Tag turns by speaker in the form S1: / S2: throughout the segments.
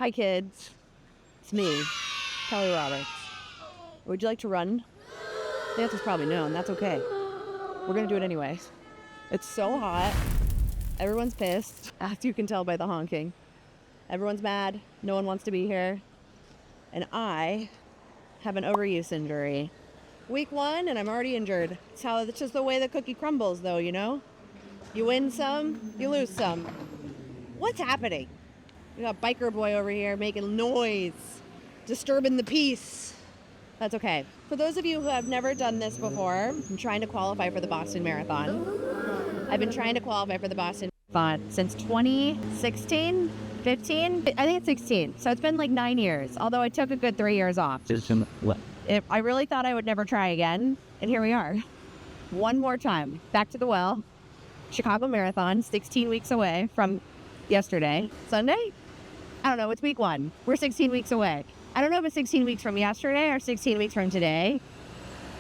S1: Hi, kids. It's me, Kelly Roberts. Would you like to run? The answer's probably no, and that's okay. We're gonna do it anyway. It's so hot. Everyone's pissed, as you can tell by the honking. Everyone's mad. No one wants to be here. And I have an overuse injury. Week 1, and I'm already injured. It's just the way the cookie crumbles, though, you know? You win some, you lose some. What's happening? We got biker boy over here making noise, disturbing the peace. That's okay. For those of you who have never done this before, I'm trying to qualify for the Boston Marathon. I've been trying to qualify for the Boston Marathon since 2016, 15? I think it's 16. So it's been like 9 years, although I took a good 3 years off. I really thought I would never try again, and here we are. One more time. Back to the well. Chicago Marathon, 16 weeks away from yesterday. Sunday? I don't know. It's week 1. We're 16 weeks away. I don't know if it's 16 weeks from yesterday or 16 weeks from today.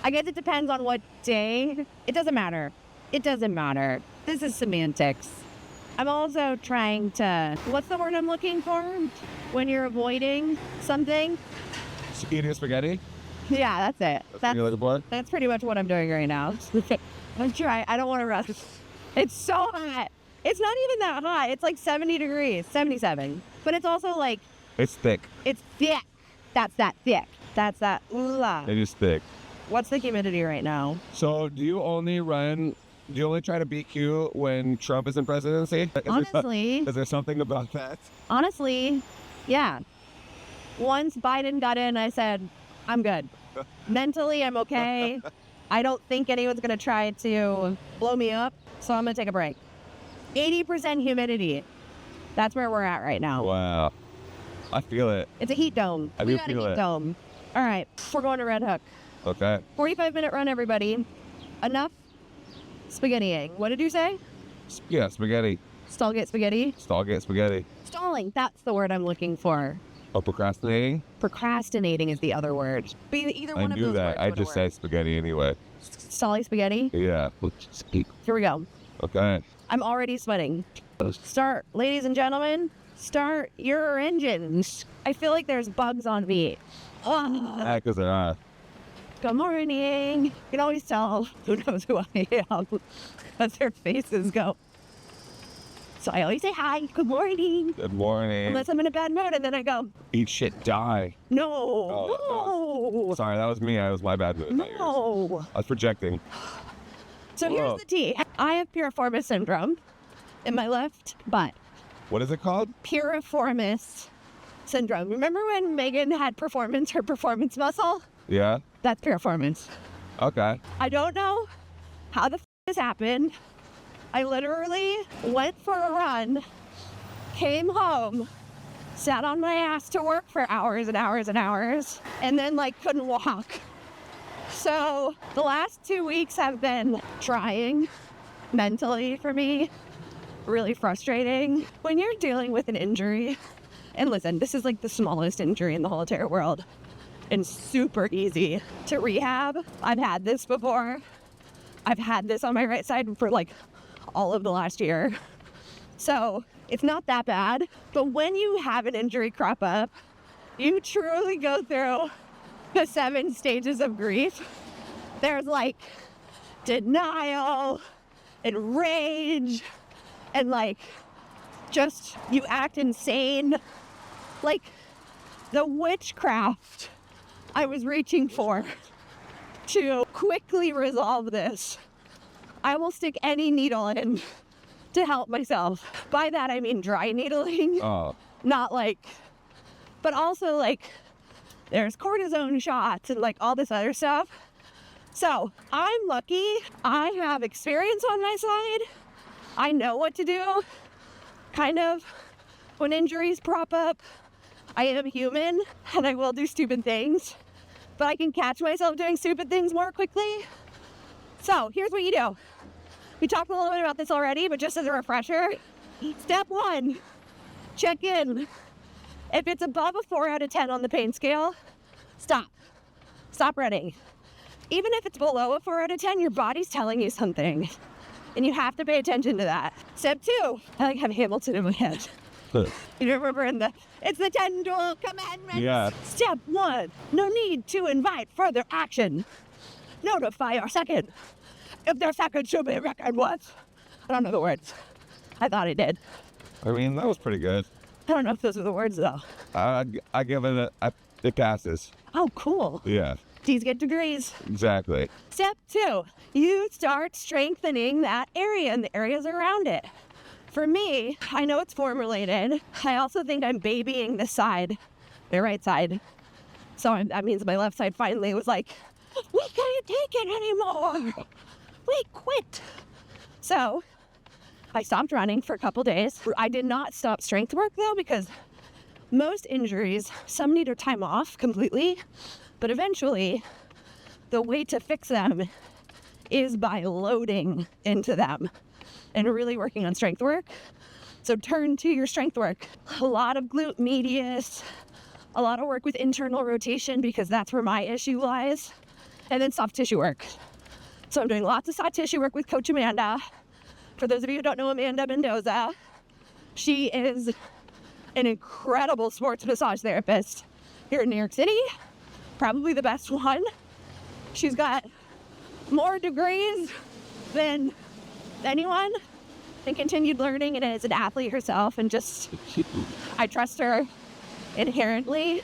S1: I guess it depends on what day. It doesn't matter. It doesn't matter. This is semantics. I'm also trying to... What's the word I'm looking for? When you're avoiding something?
S2: Eating spaghetti?
S1: Yeah, that's it. That's pretty much what I'm doing right now. I'm trying. I don't want to rush. It's so hot. It's not even that hot. It's like 70 degrees, 77. But it's also like...
S2: It's thick.
S1: It's thick. That's that thick. That's that ooh-la.
S2: It is thick.
S1: What's the humidity right now?
S2: So do you only try to beat Q when Trump is in presidency?
S1: Honestly.
S2: Is there something about that?
S1: Honestly, yeah. Once Biden got in, I said, I'm good. Mentally, I'm okay. I don't think anyone's going to try to blow me up, so I'm going to take a break. 80% humidity. That's where we're at right now.
S2: Wow. I feel it.
S1: It's a heat dome.
S2: I do feel it.
S1: We got a heat dome. All right, we're going to Red Hook.
S2: Okay.
S1: 45-minute run, everybody. Enough spaghettiing. What did you say?
S2: Yeah, spaghetti.
S1: Stallgate spaghetti?
S2: Stallgate spaghetti.
S1: Stalling, that's the word I'm looking for.
S2: Oh, procrastinating?
S1: Procrastinating is the other word. But either one of those
S2: I knew that.
S1: words
S2: I
S1: would
S2: just
S1: work.
S2: say spaghetti anyway.
S1: Stalling spaghetti?
S2: Yeah.
S1: Here we go.
S2: Okay.
S1: I'm already sweating. Start, ladies and gentlemen, start your engines. I feel like there's bugs on me.
S2: Yeah, because there are.
S1: Good morning. You can always tell who knows who I am because their faces go. So I always say hi, good morning.
S2: Good morning.
S1: Unless I'm in a bad mood, and then I go,
S2: Eat shit, die.
S1: no.
S2: Sorry, that was me. That was my bad mood. not yours.
S1: No.
S2: I was projecting.
S1: So
S2: Whoa.
S1: here's the tea. I have piriformis syndrome in my left butt.
S2: What is it called?
S1: Piriformis syndrome. Remember when Megan had her performance muscle?
S2: Yeah?
S1: That's piriformis.
S2: Okay.
S1: I don't know how the this happened. I literally went for a run, came home, sat on my ass to work for hours and hours and hours, and then couldn't walk. So the last 2 weeks have been trying mentally for me, really frustrating. When you're dealing with an injury, and listen, this is the smallest injury in the whole entire world and super easy to rehab. I've had this before. I've had this on my right side for all of the last year. So it's not that bad. But when you have an injury crop up, you truly go through the 7 stages of grief. There's denial and rage and just you act insane. The witchcraft I was reaching for to quickly resolve this. I will stick any needle in to help myself. By that, I mean dry needling.
S2: Oh.
S1: Not but also there's cortisone shots and all this other stuff. So I'm lucky. I have experience on my side. I know what to do. Kind of when injuries prop up. I am human and I will do stupid things, but I can catch myself doing stupid things more quickly. So here's what you do. We talked a little bit about this already, but just as a refresher, step 1, check in. If it's above a 4 out of 10 on the pain scale, stop. Stop running. Even if it's below a 4 out of 10, your body's telling you something, and you have to pay attention to that. Step 2, I have Hamilton in my head. You remember it's the 10 dual commandments.
S2: Yeah.
S1: Step 1, no need to invite further action. Notify your second. If their second should be record once. I don't know the words. I thought I did.
S2: I mean, that was pretty good.
S1: I don't know if those are the words though.
S2: I give it it passes.
S1: Oh, cool.
S2: Yeah,
S1: D's get degrees.
S2: exactly.
S1: Step 2, you start strengthening that area and the areas around it. For me, I know it's form related. I also think I'm babying the side, the right side. So that means my left side finally was like, we can't take it anymore. We quit. So I stopped running for a couple days. I did not stop strength work though, because most injuries, some need time off completely, but eventually the way to fix them is by loading into them and really working on strength work. So turn to your strength work. A lot of glute medius, a lot of work with internal rotation because that's where my issue lies, and then soft tissue work. So I'm doing lots of soft tissue work with Coach Amanda. For those of you who don't know Amanda Mendoza, she is an incredible sports massage therapist here in New York City, probably the best one. She's got more degrees than anyone and continued learning, and is an athlete herself, and just I trust her inherently.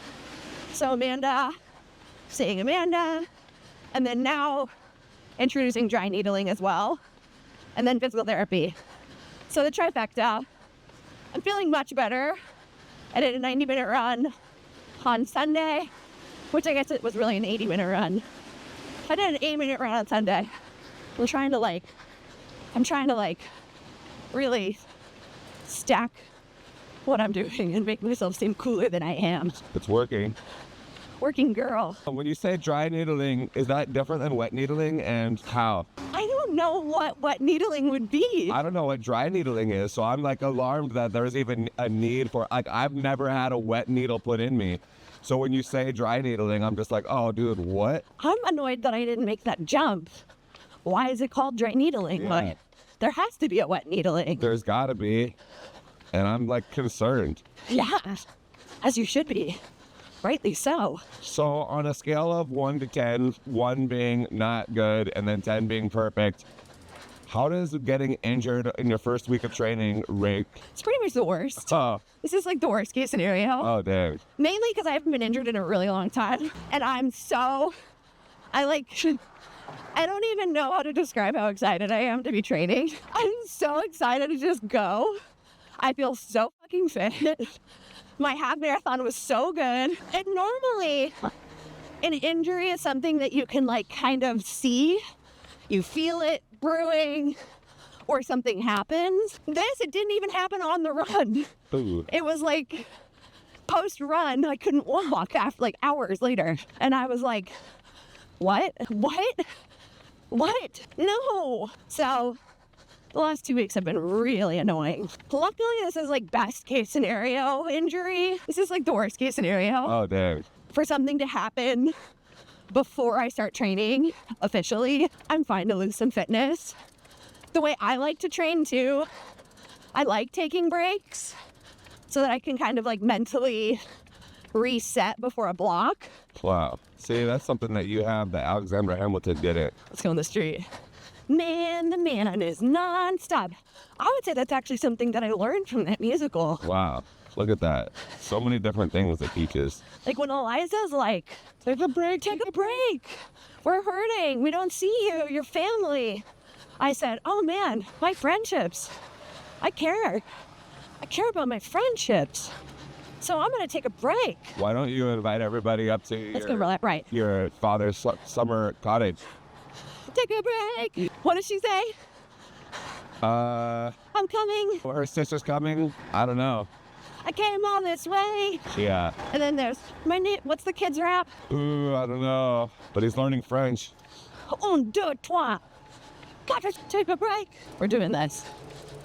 S1: So Amanda, seeing Amanda, and then now introducing dry needling as well, and then physical therapy. So the trifecta. I'm feeling much better. I did a 90-minute run on Sunday, which I guess it was really an 80-minute run. I did an 8-minute run on Sunday. I'm trying to really stack what I'm doing and make myself seem cooler than I am.
S2: It's working.
S1: Working girl.
S2: When you say dry needling, is that different than wet needling, and how?
S1: I don't know what wet needling would be.
S2: I don't know what dry needling is, so I'm like alarmed that there's even a need for, like, I've never had a wet needle put in me. So when you say dry needling, I'm just like, oh, dude, what?
S1: I'm annoyed that I didn't make that jump. Why is it called dry needling?
S2: Yeah.
S1: Like, there has to be a wet needling.
S2: There's gotta be. And I'm like concerned.
S1: Yeah, as you should be. Rightly so.
S2: So on a scale of 1 to 10, 1 being not good and then 10 being perfect, how does getting injured in your first week of training rank?
S1: It's pretty much the worst.
S2: Oh,
S1: This is like the worst case scenario.
S2: oh, dang.
S1: Mainly because I haven't been injured in a really long time. And I don't even know how to describe how excited I am to be training. I'm so excited to just go. I feel so fucking fit. My half marathon was so good. And normally, an injury is something that you can kind of see. You feel it brewing, or something happens. It didn't even happen on the run.
S2: Ooh.
S1: It was post-run, I couldn't walk after hours later. And I was like, what? No. So the last 2 weeks have been really annoying. Luckily, this is best case scenario injury. This is the worst case scenario.
S2: Oh, dang.
S1: For something to happen before I start training officially. I'm fine to lose some fitness. The way I like to train too, I like taking breaks so that I can kind of mentally reset before a block.
S2: Wow. See, that's something that you have that Alexander Hamilton didn't.
S1: Let's go on the street. Man, the man is nonstop. I would say that's actually something that I learned from that musical.
S2: Wow. Look at that. So many different things it teaches.
S1: When Eliza's take a break. We're hurting. We don't see you, your family. I said, oh man, my friendships. I care about my friendships. So I'm going to take a break.
S2: Why don't you invite everybody up to
S1: Let's go right.
S2: your father's summer cottage?
S1: Take a break. What did she say? I'm coming.
S2: Her sister's coming? I don't know.
S1: I came all this way.
S2: Yeah.
S1: And then there's what's the kid's rap?
S2: Ooh, I don't know. But he's learning French.
S1: Un, deux, trois. Gotta take a break. We're doing this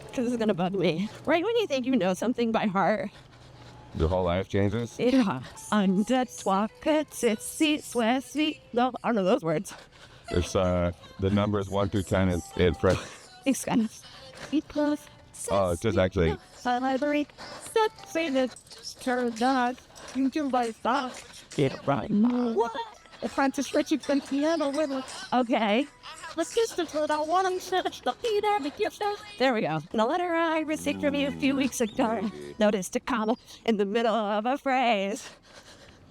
S1: because this is going to bug me. Right when you think you know something by heart.
S2: Your whole life changes?
S1: Yeah. Un, deux, trois, quatre, six, six, sept, huit. No, I don't know those words.
S2: It's the numbers 1 through 10 in French.
S1: Thanks, guys. 8 plus.
S2: Oh, it's just actually
S1: library. Say that turn that you can buy stuff. Yeah, right. What? The Francis Richardson piano with okay. Let's just put on one of the Peter McGiffin. There we go. The letter I received from you a few weeks ago. Noticed a comma in the middle of a phrase.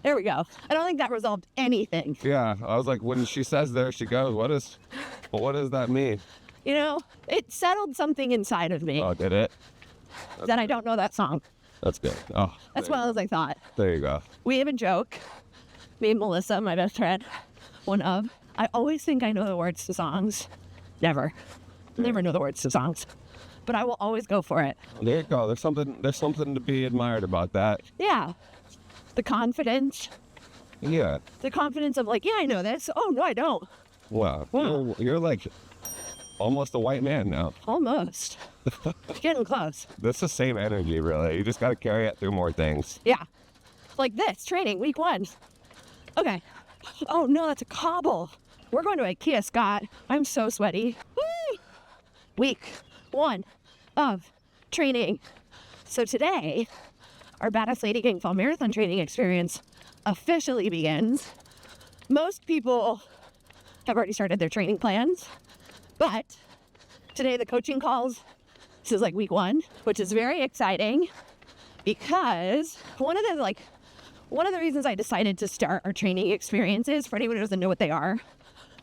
S1: There we go. I don't think that resolved anything.
S2: Yeah, I was like, when she says there she goes, what does that mean?
S1: You know, it settled something inside of me.
S2: Oh, did it?
S1: That I don't know that song.
S2: That's good. Oh,
S1: As well as I thought.
S2: there you go.
S1: We have a joke. Me and Melissa, my best friend, I always think I know the words to songs. Never know the words to songs. But I will always go for it.
S2: There you go. There's something to be admired about that.
S1: Yeah. The confidence.
S2: Yeah.
S1: The confidence of like, yeah, I know this. Oh, no, I don't.
S2: Well,
S1: Wow.
S2: you're like almost a white man now.
S1: Almost. Getting close.
S2: That's the same energy, really. You just got to carry it through more things.
S1: Yeah. Like this, training, week 1. Okay. Oh, no, that's a cobble. We're going to IKEA, Scott. I'm so sweaty. Woo! Week 1 of training. So today, our Badass Lady Gang Fall Marathon training experience officially begins. Most people have already started their training plans, but today the coaching calls, this is like week 1, which is very exciting because one of the reasons I decided to start our training experiences, for anyone who doesn't know what they are,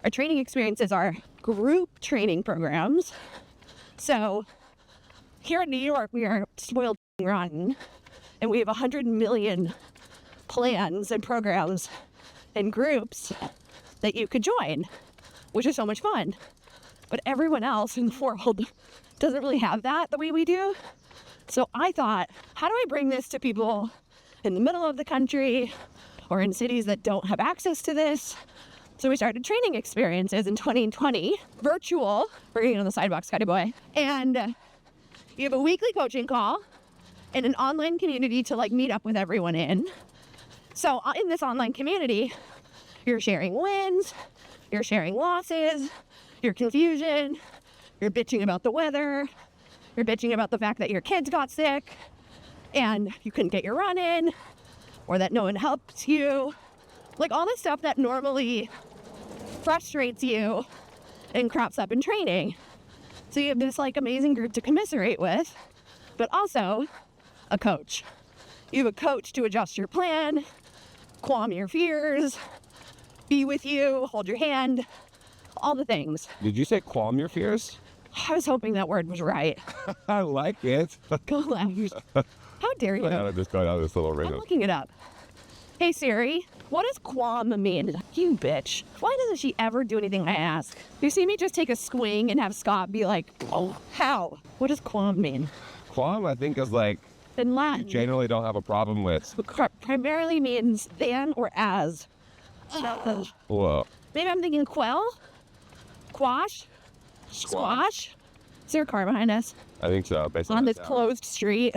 S1: our training experiences are group training programs. So here in New York, we are spoiled rotten, and we have 100 million plans and programs and groups that you could join, which is so much fun. But everyone else in the world doesn't really have that the way we do. So I thought, how do I bring this to people in the middle of the country or in cities that don't have access to this? So we started training experiences in 2020, virtual. We're getting on the sidewalk, Scotty boy. And you have a weekly coaching call and an online community to like meet up with everyone in. So in this online community, you're sharing wins, you're sharing losses, your confusion, you're bitching about the weather, you're bitching about the fact that your kids got sick and you couldn't get your run in, or that no one helps you. Like all the stuff that normally frustrates you and crops up in training. So you have this like amazing group to commiserate with, but also a coach. You have a coach to adjust your plan, calm your fears, be with you, hold your hand, all the things.
S2: Did you say calm your fears?
S1: I was hoping that word was right.
S2: I like it.
S1: Go loud. How dare you?
S2: I just got out of this little
S1: I'm
S2: rhythm.
S1: looking it up. Hey Siri, what does qualm mean? You bitch. Why doesn't she ever do anything I ask? You see me just take a swing and have Scott be like, oh, how? What does qualm mean?
S2: Qualm, I think, is like
S1: In Latin,
S2: generally don't have a problem with.
S1: primarily means than or as.
S2: Whoa.
S1: Maybe I'm thinking quell? Quash? Squash? Is there a car behind us?
S2: I think so. Based
S1: On
S2: that
S1: this
S2: sound.
S1: closed street?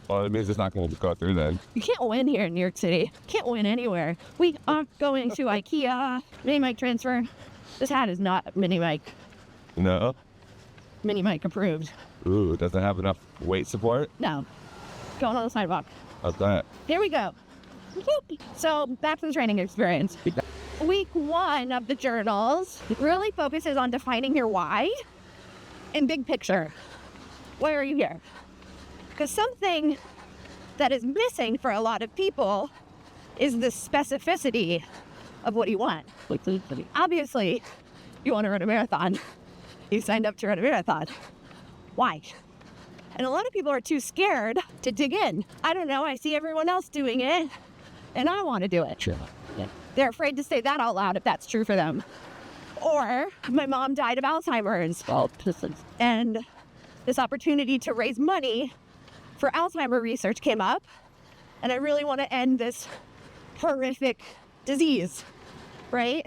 S2: Well, it means it's not going to go through then.
S1: You can't win here in New York City. Can't win anywhere. We are going to IKEA. Mini mic transfer. This hat is not mini mic.
S2: No?
S1: Mini mic approved.
S2: Ooh, doesn't have enough weight support?
S1: No. Going on the sidewalk.
S2: How's that?
S1: Here we go. Whoop. So back to the training experience. Week 1 of the journals really focuses on defining your why and big picture. Why are you here? Because something that is missing for a lot of people is the specificity of what you want. Obviously, you want to run a marathon. You signed up to run a marathon. Why? And a lot of people are too scared to dig in. I don't know, I see everyone else doing it, and I want to do it.
S2: Sure.
S1: Yeah. They're afraid to say that out loud if that's true for them. Or my mom died of Alzheimer's. And this opportunity to raise money for Alzheimer research came up, and I really want to end this horrific disease, right?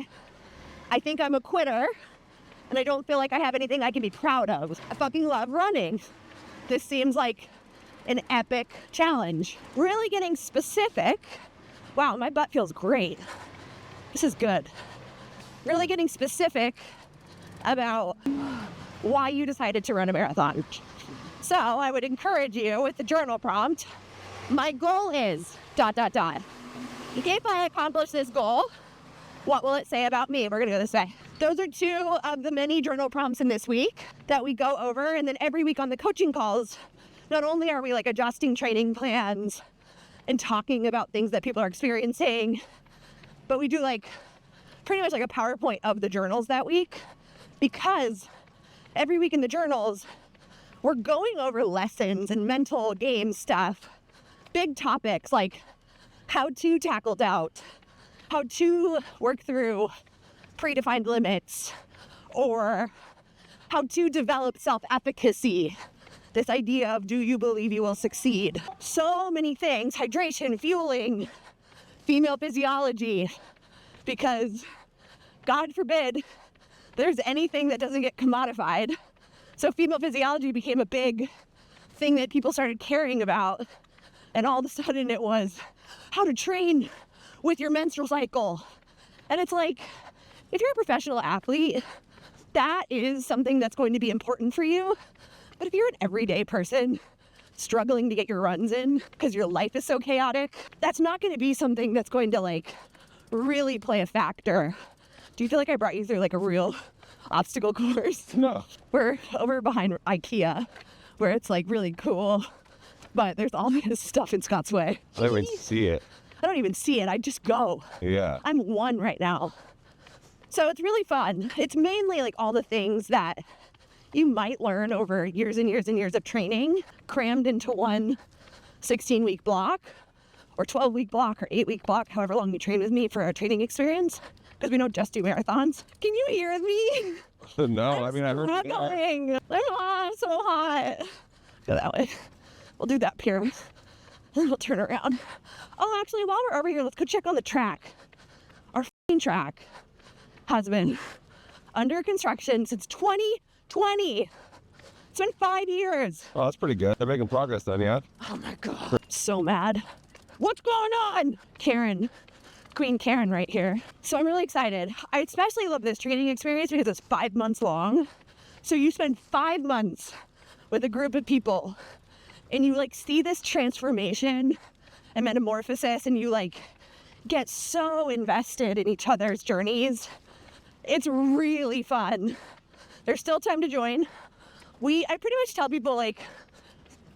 S1: I think I'm a quitter, and I don't feel like I have anything I can be proud of. I fucking love running. This seems like an epic challenge. Really getting specific. Wow, my butt feels great. This is good. Really getting specific about why you decided to run a marathon. So I would encourage you with the journal prompt. My goal is ... If I accomplish this goal, what will it say about me? We're going to go this way. Those are 2 of the many journal prompts in this week that we go over. And then every week on the coaching calls, not only are we like adjusting training plans and talking about things that people are experiencing, but we do like pretty much like a PowerPoint of the journals that week, because every week in the journals, we're going over lessons and mental game stuff, big topics like how to tackle doubt, how to work through predefined limits, or how to develop self-efficacy. This idea of, do you believe you will succeed? So many things, hydration, fueling, female physiology, because God forbid there's anything that doesn't get commodified. So female physiology became a big thing that people started caring about. And all of a sudden it was how to train with your menstrual cycle. And it's like, if you're a professional athlete, that is something that's going to be important for you. But if you're an everyday person struggling to get your runs in because your life is so chaotic, that's not going to be something that's going to like really play a factor. Do you feel like I brought you through like a real obstacle course?
S2: No.
S1: We're over behind IKEA where it's like really cool, but there's all this stuff in Scott's way.
S2: I don't even see it.
S1: I don't even see it. I just go.
S2: Yeah.
S1: I'm 1 right now. So it's really fun. It's mainly like all the things that you might learn over years and years and years of training crammed into one 16-week block or 12-week block or 8-week block, however long you train with me for our training experience, because we don't just do marathons. Can you hear me?
S2: No, I mean, I heard you.
S1: I'm hot, so hot. Go that way. We'll do that pier. Then we'll turn around. Oh, actually, while we're over here, let's go check on the track. Our f***ing track has been under construction since 2020. It's been 5 years.
S2: Oh, that's pretty good. They're making progress then, yeah?
S1: Oh my God. So mad. What's going on? Karen. Queen Karen right here. So I'm really excited. I especially love this training experience because it's 5 months long. So you spend 5 months with a group of people and you like see this transformation and metamorphosis, and you like get so invested in each other's journeys. It's really fun. There's still time to join. I pretty much tell people like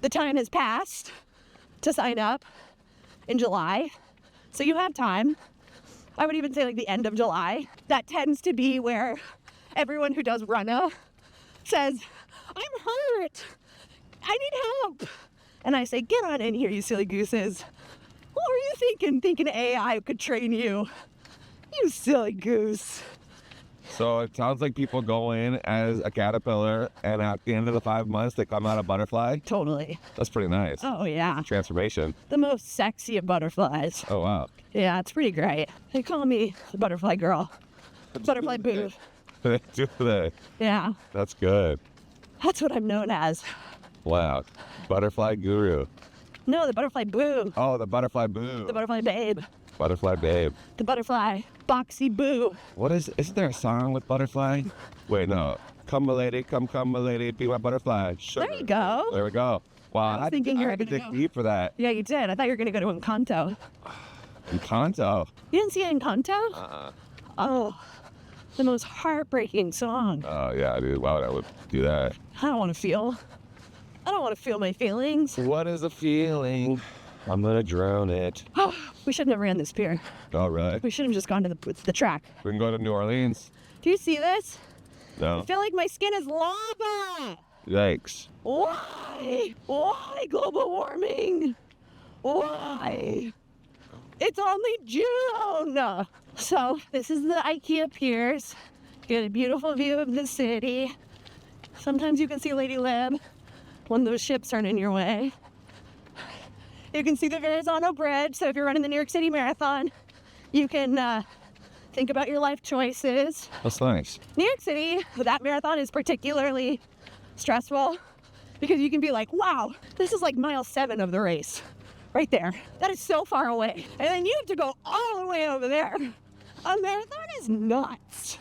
S1: the time has passed to sign up in July. So you have time. I would even say like the end of July. That tends to be where everyone who does Runna says, I'm hurt. I need help. And I say, get on in here, you silly gooses. What were you thinking? Thinking AI could train you? You silly goose.
S2: So it sounds like people go in as a caterpillar, and at the end of the 5 months, they come out a butterfly.
S1: Totally.
S2: That's pretty nice.
S1: Oh, yeah.
S2: Transformation.
S1: The most sexy of butterflies.
S2: Oh, wow.
S1: Yeah, it's pretty great. They call me the butterfly girl. Butterfly boo.
S2: Do they?
S1: Yeah,
S2: That's good.
S1: that's what I'm known as.
S2: Wow. Butterfly guru.
S1: No, the butterfly boo.
S2: Oh, the butterfly boo.
S1: The butterfly babe.
S2: Butterfly babe.
S1: The butterfly boxy boo.
S2: Isn't there a song with butterfly? Wait, no. Come, my lady, come, my lady, be my butterfly. Sugar.
S1: There you go.
S2: There we go. Wow,
S1: I was thinking you were
S2: I had to
S1: gonna
S2: dig
S1: go.
S2: deep for that.
S1: Yeah, you did. I thought you were going to go to Encanto.
S2: Encanto.
S1: You didn't see Encanto? Oh, the most heartbreaking song.
S2: Oh, yeah, dude. Why would I would do that?
S1: I don't want to feel my feelings.
S2: What is a feeling? I'm gonna drown it.
S1: Oh, we should have never ran this pier.
S2: All right.
S1: We should have just gone to the track.
S2: We can go to New Orleans.
S1: Do you see this?
S2: No.
S1: I feel like my skin is lava.
S2: Yikes.
S1: Why? Why global warming? Why? It's only June. So this is the IKEA piers. Get a beautiful view of the city. Sometimes you can see Lady Lib when those ships aren't in your way. You can see the Verrazano Bridge. So if you're running the New York City Marathon, you can think about your life choices.
S2: That's nice.
S1: New York City, that marathon is particularly stressful because you can be like, wow, this is like mile 7 of the race right there. That is so far away. And then you have to go all the way over there. A marathon is nuts.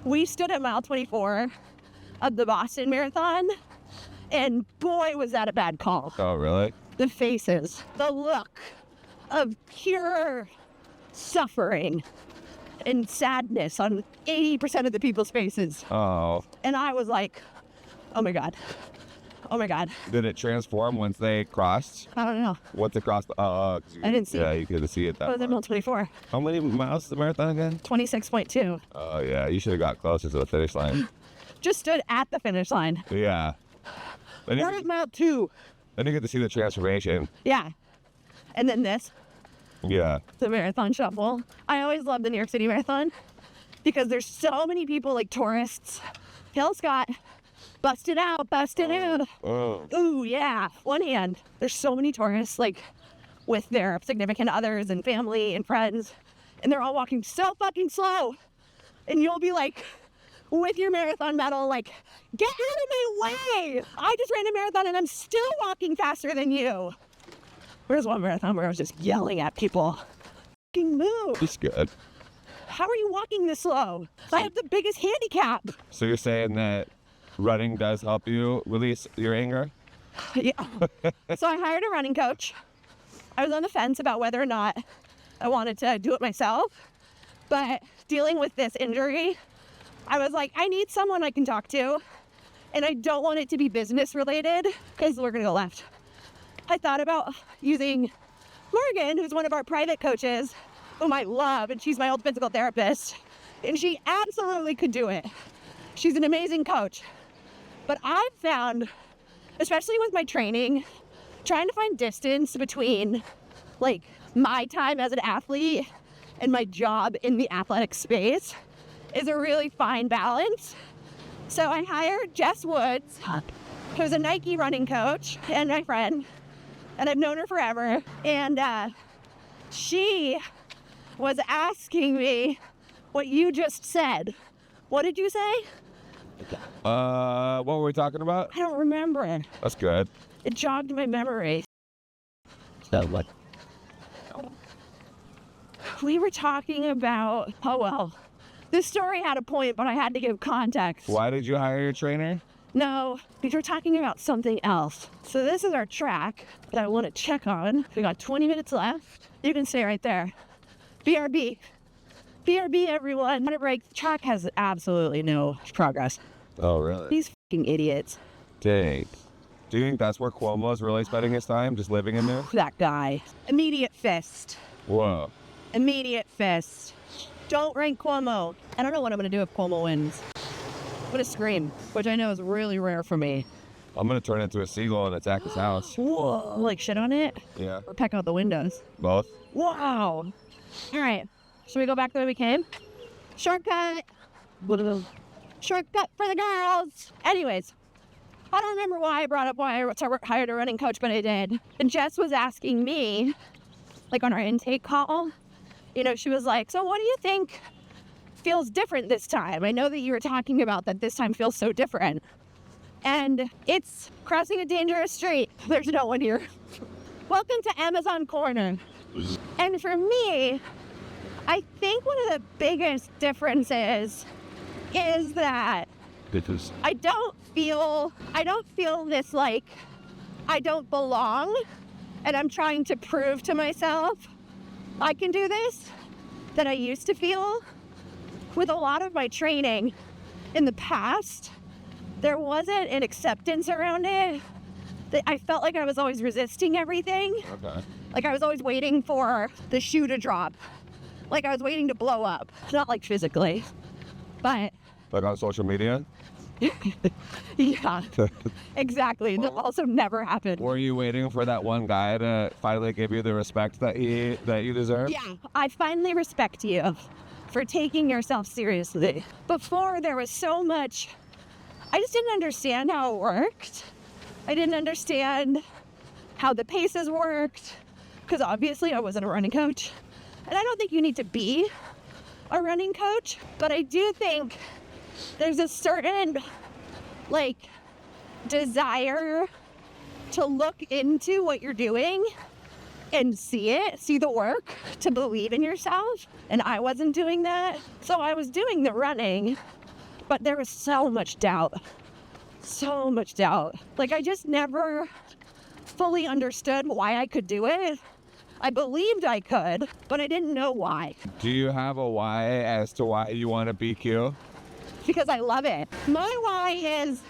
S1: We stood at mile 24 of the Boston Marathon, And boy, was that a bad call.
S2: Oh, really?
S1: The faces, the look of pure suffering and sadness on 80% of the people's faces.
S2: Oh.
S1: And I was like, oh my God. Oh my God.
S2: Did it transform once they crossed?
S1: I don't know.
S2: Once they crossed the, I
S1: didn't see
S2: Yeah,
S1: it.
S2: you couldn't see it that
S1: I was at
S2: far.
S1: mile 24,
S2: How many miles is the marathon again?
S1: 26.2.
S2: Oh, yeah. You should have got closer to the finish line.
S1: Just stood at the finish line.
S2: Yeah. Then
S1: We're at mile 2.
S2: then you get to see the transformation.
S1: Yeah. And then this,
S2: Yeah.
S1: the marathon shuffle. I always love the New York City Marathon because there's so many people like tourists. Hill Scott, busted out.
S2: Oh.
S1: Ooh, yeah. One hand. There's so many tourists like with their significant others and family and friends, and they're all walking so fucking slow. And you'll be like, with your marathon medal, like, get out of my way. I just ran a marathon and I'm still walking faster than you. Where's one marathon where I was just yelling at people? Fucking move.
S2: It's good.
S1: How are you walking this slow? I have the biggest handicap.
S2: So you're saying that running does help you release your anger?
S1: Yeah. So I hired a running coach. I was on the fence about whether or not I wanted to do it myself. But dealing with this injury, I was like, I need someone I can talk to. And I don't want it to be business related because we're going to go left. I thought about using Morgan, who's one of our private coaches, whom I love, and she's my old physical therapist. And she absolutely could do it. She's an amazing coach. But I've found, especially with my training, trying to find distance between like my time as an athlete and my job in the athletic space is a really fine balance. So I hired Jess Woods, who's a Nike running coach and my friend, and I've known her forever. And she was asking me what you just said. What did you say?
S2: What were we talking about?
S1: I don't remember.
S2: That's good.
S1: It jogged my memory.
S2: So what?
S1: We were talking about, oh well, this story had a point, but I had to give context.
S2: Why did you hire your trainer?
S1: No, we were talking about something else. So this is our track that I want to check on. We got 20 minutes left. You can stay right there. BRB. BRB, everyone. On a break, the track has absolutely no progress.
S2: Oh, really?
S1: These fucking idiots.
S2: Dang. Do you think that's where Cuomo's really spending his time, just living in there?
S1: That guy. Immediate fist.
S2: Whoa.
S1: Immediate fist. Don't rank Cuomo. I don't know what I'm going to do if Cuomo wins. I'm going to scream, which I know is really rare for me.
S2: I'm going to turn into a seagull and attack his house.
S1: Whoa. Like shit on it?
S2: Yeah.
S1: Or peck out the windows?
S2: Both?
S1: Wow. All right. Should we go back the way we came? Shortcut. Shortcut for the girls. Anyways, I don't remember why I brought up why I hired a running coach, but I did. And Jess was asking me, like on our intake call, you know, she was like, so what do you think feels different this time? I know that you were talking about that this time feels so different. And it's crossing a dangerous street. There's no one here. Welcome to Amazon Corner. And for me, I think one of the biggest differences is that I don't feel this like I don't belong and I'm trying to prove to myself I can do this that I used to feel. With a lot of my training in the past, there wasn't an acceptance around it. I felt like I was always resisting everything.
S2: Okay.
S1: Like I was always waiting for the shoe to drop. Like I was waiting to blow up. Not like physically, but
S2: Like on social media?
S1: yeah, exactly. That also never happened.
S2: Were you waiting for that one guy to finally give you the respect that you deserve?
S1: Yeah, I finally respect you for taking yourself seriously. Before there was so much, I just didn't understand how it worked. I didn't understand how the paces worked because obviously I wasn't a running coach. And I don't think you need to be a running coach, but I do think there's a certain like desire to look into what you're doing and see the work, to believe in yourself. And I wasn't doing that. So I was doing the running, but there was so much doubt. so much doubt. Like, I just never fully understood why I could do it. I believed I could, but I didn't know why.
S2: Do you have a why as to why you want to BQ?
S1: Because I love it. My why is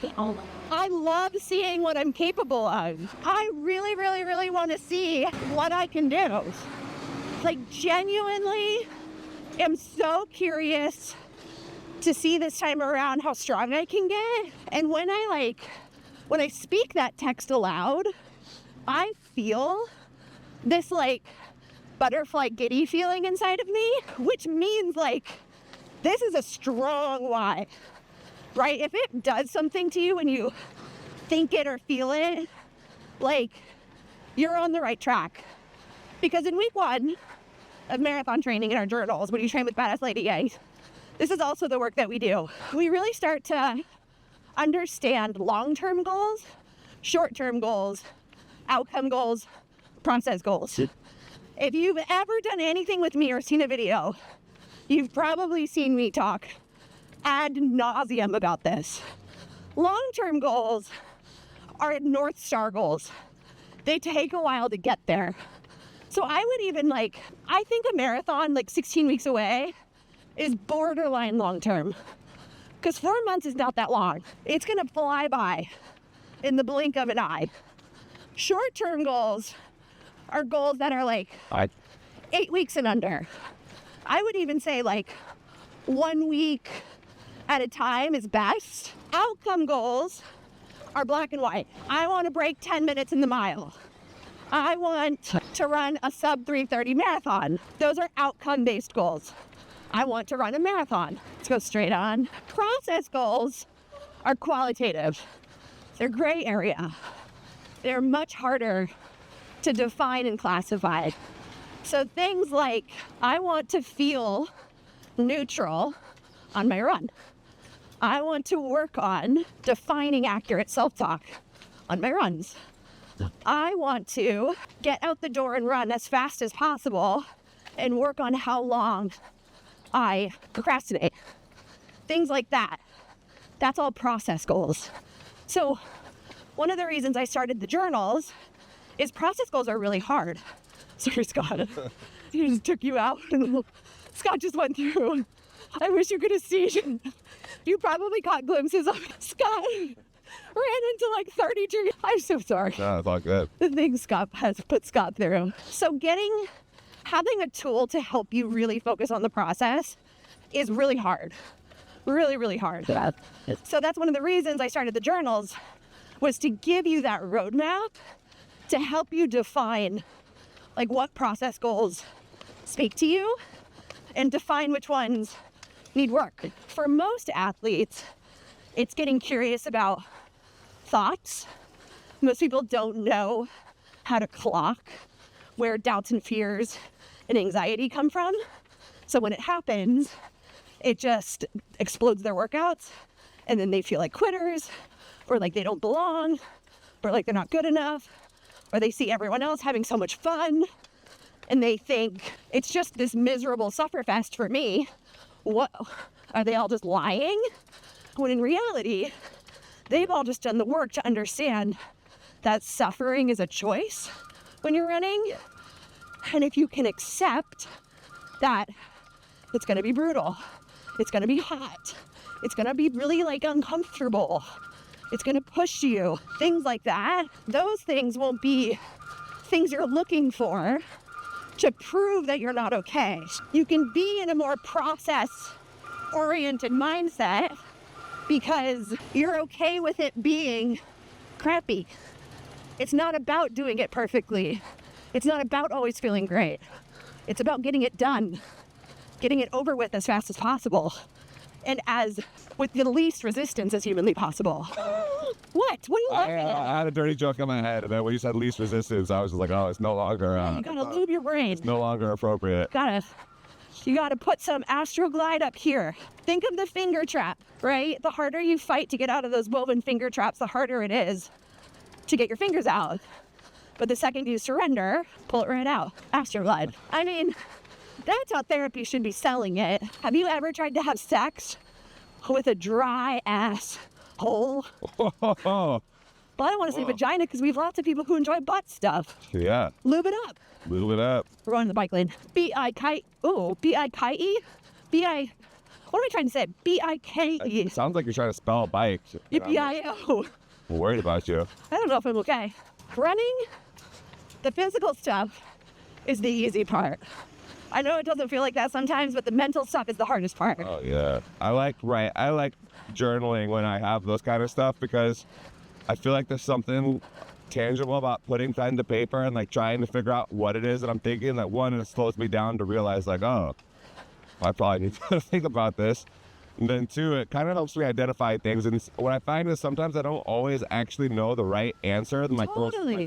S1: I love seeing what I'm capable of. I really, really, really want to see what I can do. Like, genuinely am so curious to see this time around how strong I can get. And when I speak that text aloud, I feel this like butterfly giddy feeling inside of me, which means like this is a strong why, right? If it does something to you when you think it or feel it, like, you're on the right track. Because in week 1 of marathon training in our journals, when you train with Badass Lady A, this is also the work that we do. We really start to understand long-term goals, short-term goals, outcome goals, process goals. If you've ever done anything with me or seen a video, you've probably seen me talk ad nauseum about this. Long-term goals are North Star goals. They take a while to get there. So I would even I think a marathon 16 weeks away is borderline long-term. Because 4 months is not that long. It's gonna fly by in the blink of an eye. Short-term goals are goals that are 8 weeks and under. I would even say 1 week at a time is best. Outcome goals are black and white. I want to break 10 minutes in the mile. I want to run a sub 3:30 marathon. Those are outcome-based goals. I want to run a marathon. Let's go straight on. Process goals are qualitative. They're gray area. They're much harder to define and classify. So things like, I want to feel neutral on my run. I want to work on defining accurate self-talk on my runs. I want to get out the door and run as fast as possible and work on how long I procrastinate. Things like that. That's all process goals. So one of the reasons I started the journals is process goals are really hard. Sorry, Scott. He just took you out. Scott just went through. I wish you could have seen. You probably caught glimpses of Scott ran into 30 trees. I'm so sorry.
S2: No, it's all good.
S1: The things Scott has put Scott through. So having a tool to help you really focus on the process is really hard. Really, really hard. So that's one of the reasons I started the journals, was to give you that roadmap to help you define what process goals speak to you and define which ones need work. For most athletes, it's getting curious about thoughts. Most people don't know how to clock where doubts and fears and anxiety come from. So when it happens, it just explodes their workouts, and then they feel like quitters, or like they don't belong, or like they're not good enough, or they see everyone else having so much fun, and they think it's just this miserable sufferfest for me. What, are they all just lying? When in reality, they've all just done the work to understand that suffering is a choice when you're running. And if you can accept that it's gonna be brutal, it's gonna be hot, it's gonna be really uncomfortable, it's gonna push you, things like that, those things won't be things you're looking for to prove that you're not okay. You can be in a more process-oriented mindset because you're okay with it being crappy. It's not about doing it perfectly. It's not about always feeling great. It's about getting it done, getting it over with as fast as possible, and with the least resistance as humanly possible. What? What are you laughing at?
S2: I had a dirty joke in my head, and then when you said least resistance, I was just like, oh, it's no longer...
S1: you gotta lube your brain.
S2: It's no longer appropriate.
S1: You gotta put some Astroglide up here. Think of the finger trap, right? The harder you fight to get out of those woven finger traps, the harder it is to get your fingers out. But the second you surrender, pull it right out. Astroglide. I mean, that's how therapy should be selling it. Have you ever tried to have sex with a dry ass, hole. But I don't want to say vagina because we have lots of people who enjoy butt stuff.
S2: Yeah.
S1: Lube it up.
S2: Lube it up.
S1: We're going to the bike lane. B-I-K-E? B-I... What am I trying to say? B-I-K-E.
S2: It sounds like you're trying to spell bike.
S1: B-I-O.
S2: I'm worried about you.
S1: I don't know if I'm okay. Running, the physical stuff is the easy part. I know it doesn't feel like that sometimes, but the mental stuff is the hardest part.
S2: Oh, yeah. I like journaling when I have those kind of stuff because I feel like there's something tangible about putting pen to paper and like trying to figure out what it is that I'm thinking. That one, it slows me down to realize like, oh, I probably need to think about this. And then two, it kind of helps me identify things. And what I find is sometimes I don't always actually know the right answer my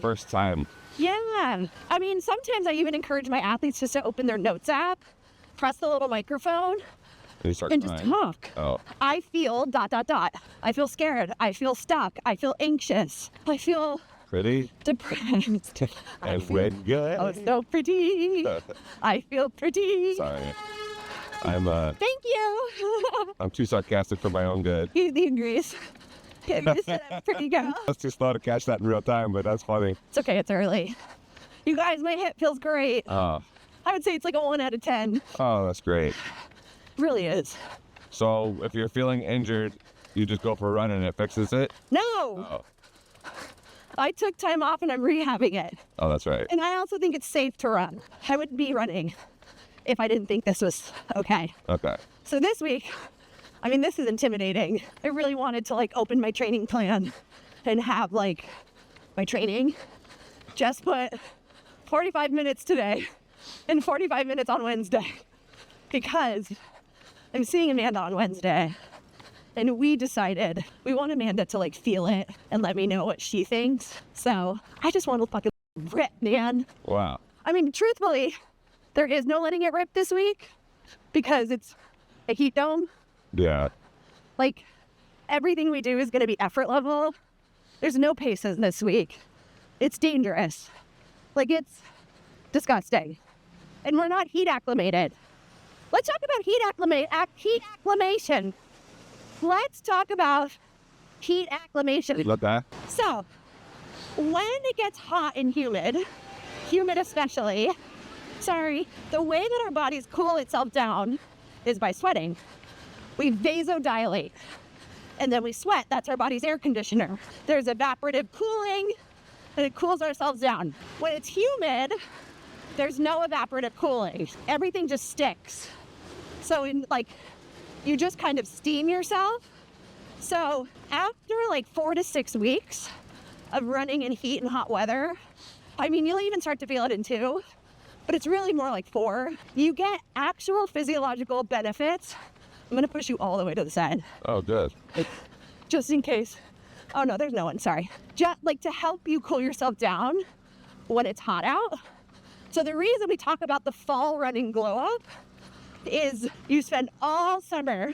S2: first time.
S1: Yeah. I mean, sometimes I even encourage my athletes just to open their notes app, press the little microphone, and just talk.
S2: Oh.
S1: I feel ... I feel scared. I feel stuck. I feel anxious. I feel
S2: pretty
S1: depressed.
S2: And when good.
S1: Oh, so pretty. I feel pretty.
S2: Sorry.
S1: Thank you.
S2: I'm too sarcastic for my own good.
S1: He agrees. Yeah, you said I'm pretty good.
S2: That's too slow to catch that in real time, but that's funny.
S1: It's okay. It's early. You guys, my hip feels great.
S2: Oh.
S1: I would say it's like a 1 out of 10.
S2: Oh, that's great.
S1: It really is.
S2: So if you're feeling injured, you just go for a run and it fixes it?
S1: No.
S2: Oh.
S1: I took time off and I'm rehabbing it.
S2: Oh, that's right.
S1: And I also think it's safe to run. I wouldn't be running if I didn't think this was okay.
S2: Okay.
S1: So this week, I mean, this is intimidating. I really wanted to like open my training plan and have like my training. Just put 45 minutes today and 45 minutes on Wednesday because I'm seeing Amanda on Wednesday. And we decided we want Amanda to like feel it and let me know what she thinks. So I just want to fucking rip, man.
S2: Wow.
S1: I mean, truthfully, there is no letting it rip this week because it's a heat dome.
S2: Yeah.
S1: Like everything we do is going to be effort level. There's no paces this week. It's dangerous. Like it's disgusting. And we're not heat acclimated. Let's talk about heat acclimation. Let's talk about heat acclimation.
S2: Look that.
S1: So, when it gets hot and humid especially, the way that our bodies cool itself down is by sweating. We vasodilate, and then we sweat. That's our body's air conditioner. There's evaporative cooling, and it cools ourselves down. When it's humid, there's no evaporative cooling. Everything just sticks. So you just kind of steam yourself. So after like 4 to 6 weeks of running in heat and hot weather, I mean, you'll even start to feel it in 2, but it's really more like 4. You get actual physiological benefits. I'm gonna push you all the way to the side.
S2: Oh, good.
S1: Just in case. Oh no, there's no one, sorry. Just like to help you cool yourself down when it's hot out. So the reason we talk about the fall running glow up is you spend all summer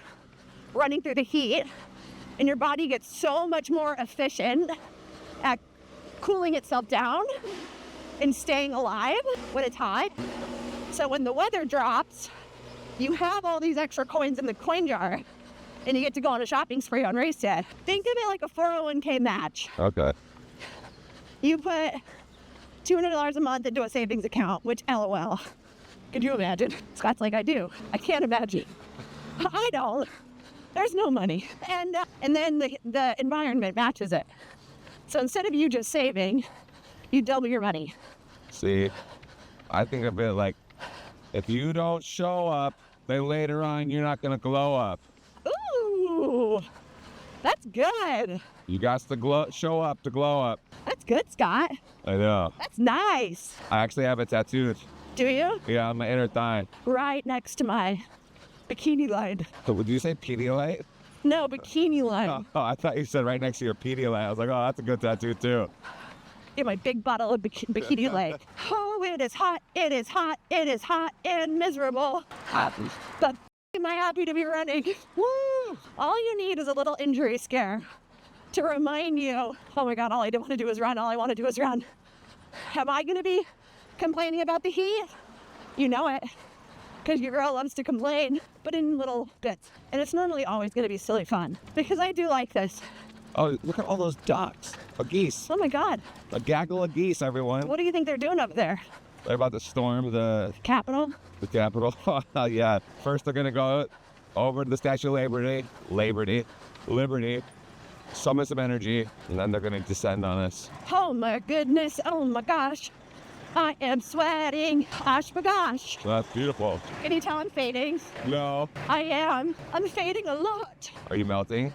S1: running through the heat and your body gets so much more efficient at cooling itself down and staying alive when it's hot. So when the weather drops, you have all these extra coins in the coin jar and you get to go on a shopping spree on race day. Think of it like a 401k match.
S2: Okay.
S1: You put $200 a month into a savings account, which LOL. Could you imagine? Scott's like, I do. I can't imagine. I don't. There's no money. And then the environment matches it. So instead of you just saving, you double your money.
S2: See, I think of it like, if you don't show up, then later on you're not going to glow up.
S1: Ooh, that's good.
S2: You got to show up to glow up.
S1: That's good, Scott.
S2: I know.
S1: That's nice.
S2: I actually have it tattooed.
S1: Do you?
S2: Yeah, on my inner thigh.
S1: Right next to my bikini line.
S2: So, would you say Pedialyte?
S1: No, bikini line.
S2: Oh, I thought you said right next to your Pedialyte. I was like, oh, that's a good tattoo too.
S1: Yeah, my big bottle of bikini lake. Oh, it is hot, it is hot, it is hot and miserable.
S2: Happy.
S1: But am I happy to be running? Woo! All you need is a little injury scare to remind you, oh my God, all I want to do is run, all I want to do is run. Am I going to be complaining about the heat? You know it. because your girl loves to complain, but in little bits. And it's normally always going to be silly fun because I do like this.
S2: Oh, look at all those ducks. A geese.
S1: Oh my God.
S2: A gaggle of geese, everyone.
S1: What do you think they're doing up there?
S2: They're about to storm the
S1: Capitol?
S2: Capitol. Oh, yeah. First, they're going to go over to the Statue of Liberty, summon some energy, and then they're going to descend on us.
S1: Oh my goodness. Oh my gosh. I am sweating. Gosh my gosh.
S2: So that's beautiful.
S1: Can you tell I'm fading?
S2: No.
S1: I am. I'm fading a lot.
S2: Are you melting?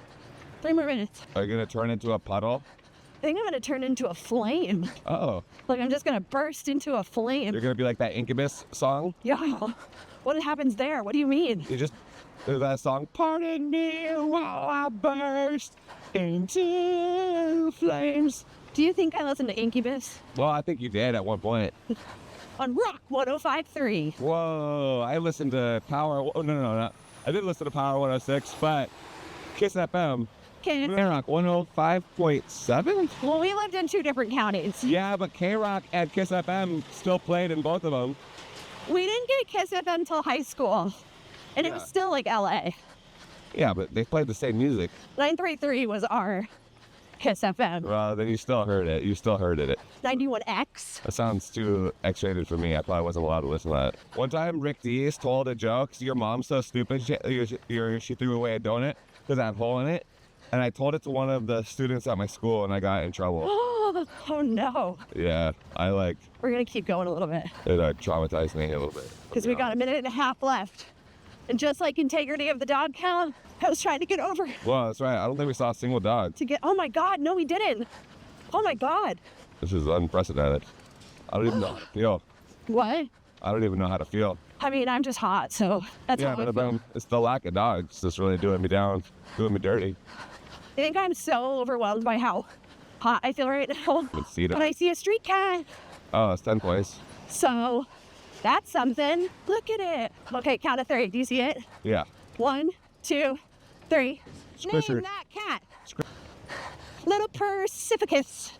S1: 3 more minutes.
S2: Are you going to turn into a puddle?
S1: I think I'm going to turn into a flame.
S2: Oh.
S1: Like I'm just going to burst into a flame.
S2: You're going to be like that Incubus song?
S1: Yeah. What happens there? What do you mean?
S2: You just, there's that song, pardon me while I burst into flames.
S1: Do you think I listen to Incubus?
S2: Well, I think you did at one point.
S1: On Rock 105.3.
S2: Whoa, I listened to Power, oh, no. I did listen to Power 106, but Kiss FM. K-Rock 105.7?
S1: Well, we lived in 2 different counties.
S2: Yeah, but K-Rock and Kiss FM still played in both of them.
S1: We didn't get Kiss FM until high school. And it was still like LA.
S2: Yeah, but they played the same music.
S1: 933 was our Kiss FM.
S2: Well, then you still heard it.
S1: 91X.
S2: That sounds too X-rated for me. I probably wasn't allowed to listen to that. One time, Rick Dees told a joke. Your mom's so stupid, she threw away a donut because I had a hole in it. And I told it to one of the students at my school, and I got in trouble.
S1: Oh no.
S2: Yeah,
S1: We're going to keep going a little bit.
S2: It traumatized me a little bit.
S1: Because we got 1.5 minutes left. And just like integrity of the dog count, I was trying to get over.
S2: Well, that's right. I don't think we saw a single dog.
S1: Oh my God, no we didn't. Oh my God.
S2: This is unprecedented. I don't even know how to feel.
S1: What?
S2: I don't even know how to feel.
S1: I mean, I'm just hot, so that's
S2: Yeah,
S1: how I
S2: but
S1: feel.
S2: it's the lack of dogs that's really doing me down, doing me dirty.
S1: I think I'm so overwhelmed by how hot I feel right now.
S2: Let's see
S1: But I see a street cat.
S2: Oh, it's 10 place.
S1: So that's something. Look at it. Okay, count of 3. Do you see it?
S2: Yeah.
S1: 1, 2, 3.
S2: Squisher.
S1: Name that cat. Little Persiflicus.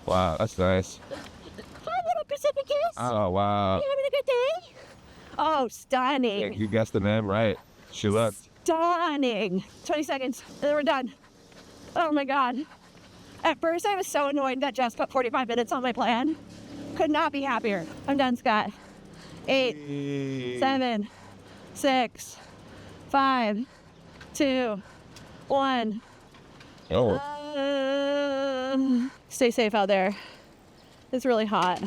S2: Wow, that's nice.
S1: Hi, little Persiflicus.
S2: Oh, wow.
S1: You having a good day? Oh, stunning.
S2: Yeah, you guessed the name right. She looked.
S1: Stunning. 20 seconds, and then we're done. Oh my God. At first, I was so annoyed that Jess put 45 minutes on my plan. Could not be happier. I'm done, Scott. 8, 7, 6, 5, 2, 1.
S2: Oh.
S1: Stay safe out there. It's really hot.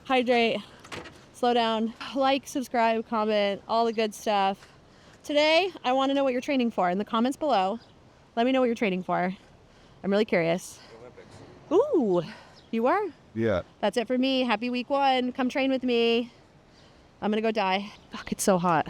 S1: Hydrate. Slow down. Like, subscribe, comment, all the good stuff. Today, I want to know what you're training for in the comments below. Let me know what you're training for. I'm really curious.
S2: Olympics.
S1: Ooh, you are?
S2: Yeah.
S1: That's it for me. Happy week 1. Come train with me. I'm going to go die. Fuck, it's so hot.